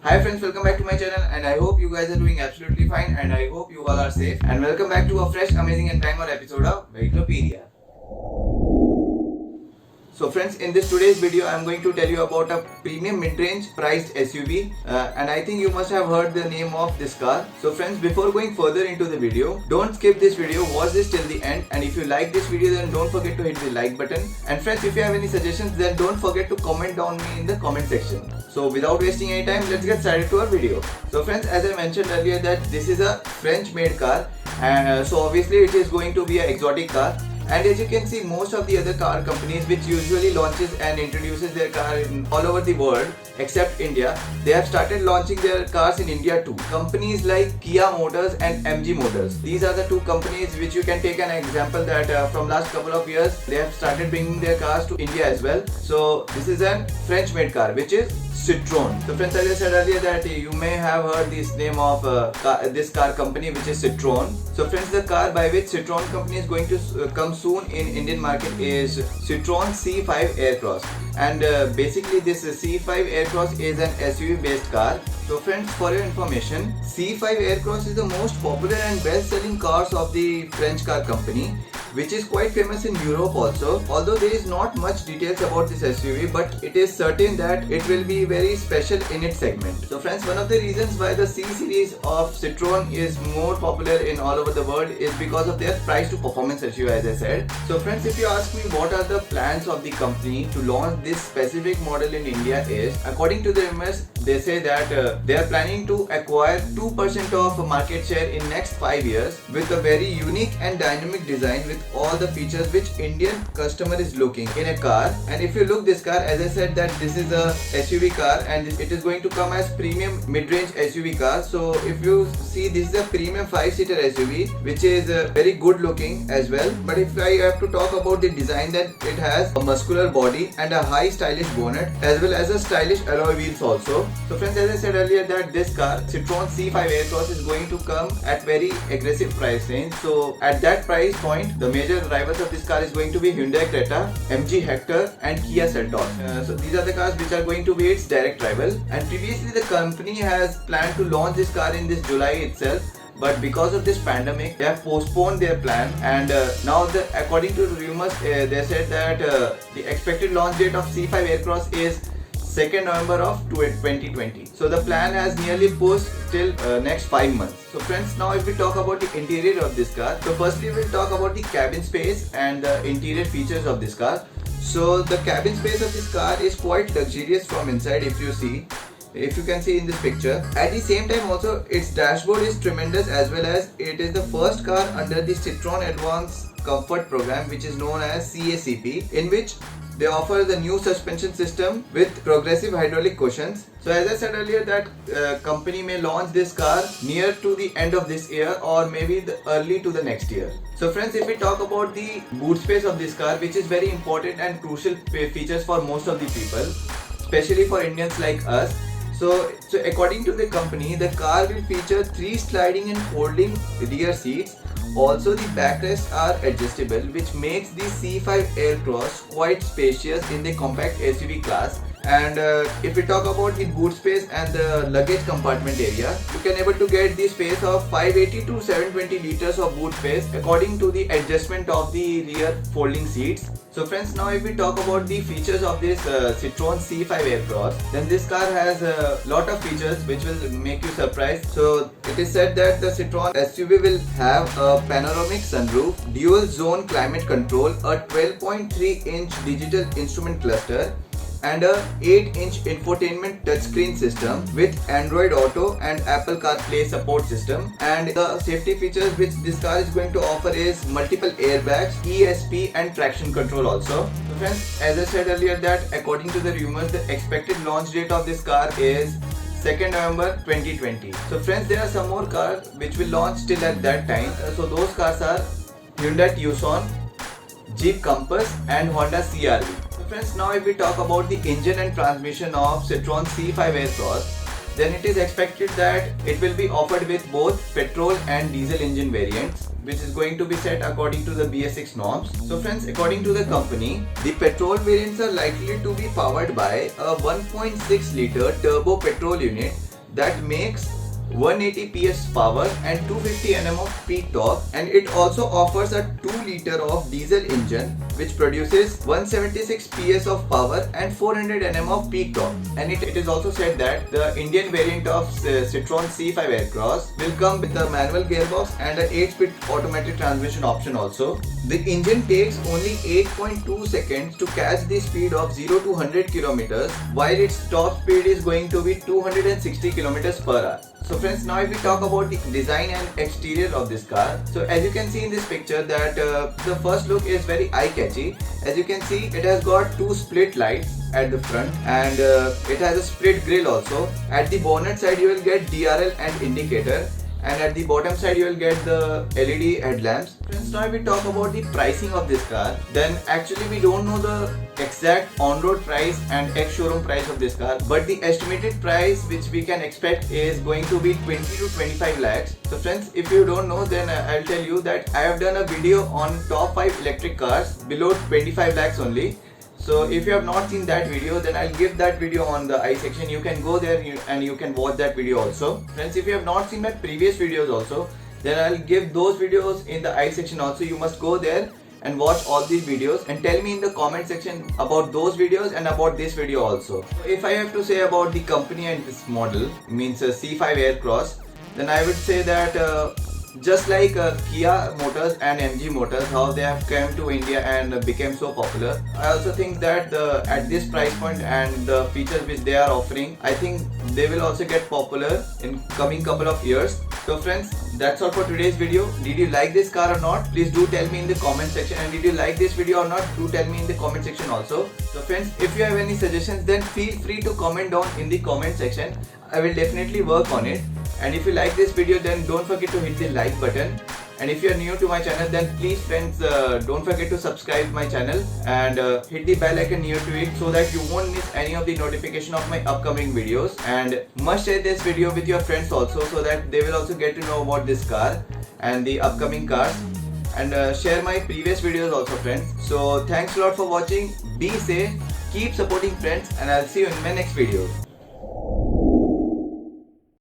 Hi friends, welcome back to my channel and I hope you guys are doing absolutely fine and I hope you all are safe and welcome back to a fresh, amazing and banger episode of Vehiclopedia. So friends, in this today's video, I am going to tell you about a premium mid-range priced SUV and I think you must have heard the name of this car. So friends, before going further into the video, don't skip this video, watch this till the end, and if you like this video then don't forget to hit the like button, and friends, if you have any suggestions then don't forget to comment down me in the comment section. So without wasting any time, let's get started to our video. So friends, as I mentioned earlier that this is a French made car and so obviously it is going to be an exotic car. And as you can see, most of the other car companies which usually launches and introduces their car in all over the world except India, they have started launching their cars in India too. Companies like Kia Motors and MG Motors, these are the two companies which you can take an example that from last couple of years they have started bringing their cars to India as well. So this is a French made car which is Citroën. So friends, as I said earlier that you may have heard this name of this car company which is Citroën. So friends, the car by which Citroën company is going to come soon in Indian market is Citroën C5 Aircross, and basically this C5 Aircross is an SUV based car. So friends, for your information, C5 Aircross is the most popular and best selling cars of the French car company, which is quite famous in Europe also. Although there is not much details about this SUV, but it is certain that it will be very special in its segment. So friends, one of the reasons why the C series of Citroën is more popular in all over the world is because of their price to performance ratio, as I said. So friends, if you ask me what are the plans of the company to launch this specific model in India is, according to the rumors, they say that they are planning to acquire 2% of market share in next 5 years with a very unique and dynamic design with all the features which Indian customer is looking in a car. And if you look this car, as I said that this is a SUV car and it is going to come as premium mid-range SUV car. So if you see, this is a premium 5-seater SUV which is very good looking as well. But if I have to talk about the design, that it has a muscular body and a high stylish bonnet as well as a stylish alloy wheels also. So friends, as I said earlier that this car Citroën C5 Aircross is going to come at very aggressive price range. So at that price point, the major rivals of this car is going to be Hyundai Creta, MG Hector and Kia Seltos. So these are the cars which are going to be its direct rival, and previously the company has planned to launch this car in this July itself, but because of this pandemic they have postponed their plan, and now according to the rumors they said that the expected launch date of C5 Aircross is 2nd November of 2020. So the plan has nearly pushed till next 5 months. So friends, now if we talk about the interior of this car, so firstly we'll talk about the cabin space and the interior features of this car. So the cabin space of this car is quite luxurious from inside, if you can see in this picture. At the same time also, its dashboard is tremendous, as well as it is the first car under the Citroën Advanced Comfort program, which is known as CACP, in which they offer the new suspension system with progressive hydraulic cushions. So as I said earlier that company may launch this car near to the end of this year or maybe early to the next year. So friends, if we talk about the boot space of this car, which is very important and crucial features for most of the people, especially for Indians like us. So according to the company, the car will feature 3 sliding and folding rear seats. Also, the backrests are adjustable, which makes the C5 Aircross quite spacious in the compact SUV class. And if we talk about the boot space and the luggage compartment area, you can able to get the space of 580 to 720 liters of boot space according to the adjustment of the rear folding seats. So friends, now if we talk about the features of this Citroën C5 Aircross, then this car has a lot of features which will make you surprised. So it is said that the Citroën SUV will have a panoramic sunroof, dual zone climate control, a 12.3-inch digital instrument cluster, and a 8-inch infotainment touchscreen system with Android Auto and Apple CarPlay support system. And the safety features which this car is going to offer is multiple airbags, ESP and traction control also. So friends, as I said earlier that according to the rumors, the expected launch date of this car is 2nd November 2020. So friends, there are some more cars which will launch till at that time. So those cars are Hyundai Tucson, Jeep Compass and Honda CR-V. So friends, now if we talk about the engine and transmission of Citroën C5 Aircross, then it is expected that it will be offered with both petrol and diesel engine variants, which is going to be set according to the BS6 norms. So friends, according to the company, the petrol variants are likely to be powered by a 1.6 liter turbo petrol unit that makes 180 PS power and 250 Nm of peak torque, and it also offers a 2 liter of diesel engine which produces 176 PS of power and 400 Nm of peak torque. And it is also said that the Indian variant of Citroen C5 Aircross will come with a manual gearbox and an 8-speed automatic transmission option also. The engine takes only 8.2 seconds to catch the speed of 0 to 100 km, while its top speed is going to be 260 km per hour. So friends, now if we talk about the design and exterior of this car, so as you can see in this picture that the first look is very eye-catchy. As you can see, it has got 2 split lights at the front, and it has a split grille also. At the bonnet side you will get DRL and indicator, and at the bottom side you will get the LED headlamps. Friends, now if we talk about the pricing of this car, then actually we don't know the exact on-road price and ex-showroom price of this car, but the estimated price which we can expect is going to be 20 to 25 lakhs. So friends, if you don't know, then I'll tell you that I have done a video on top 5 electric cars below 25 lakhs only. So if you have not seen that video, then I'll give that video on the I section. You can go there and you can watch that video also. Friends, if you have not seen my previous videos also, then I'll give those videos in the I section also. You must go there and watch all these videos and tell me in the comment section about those videos and about this video also. So if I have to say about the company and this model, means C5 Aircross, then I would say that just like Kia Motors and MG Motors, how they have come to India and became so popular, I also think that at this price point and the features which they are offering, I think they will also get popular in coming couple of years. So friends, that's all for today's video. Did you like this car or not? Please do tell me in the comment section. And did you like this video or not? Do tell me in the comment section also. So friends, if you have any suggestions, then feel free to comment down in the comment section. I will definitely work on it. And if you like this video, then don't forget to hit the like button. And if you are new to my channel, then please friends don't forget to subscribe my channel and hit the bell icon near to it so that you won't miss any of the notification of my upcoming videos. And must share this video with your friends also so that they will also get to know about this car and the upcoming cars. And share my previous videos also friends. So thanks a lot for watching. Be safe, keep supporting friends, and I'll see you in my next video.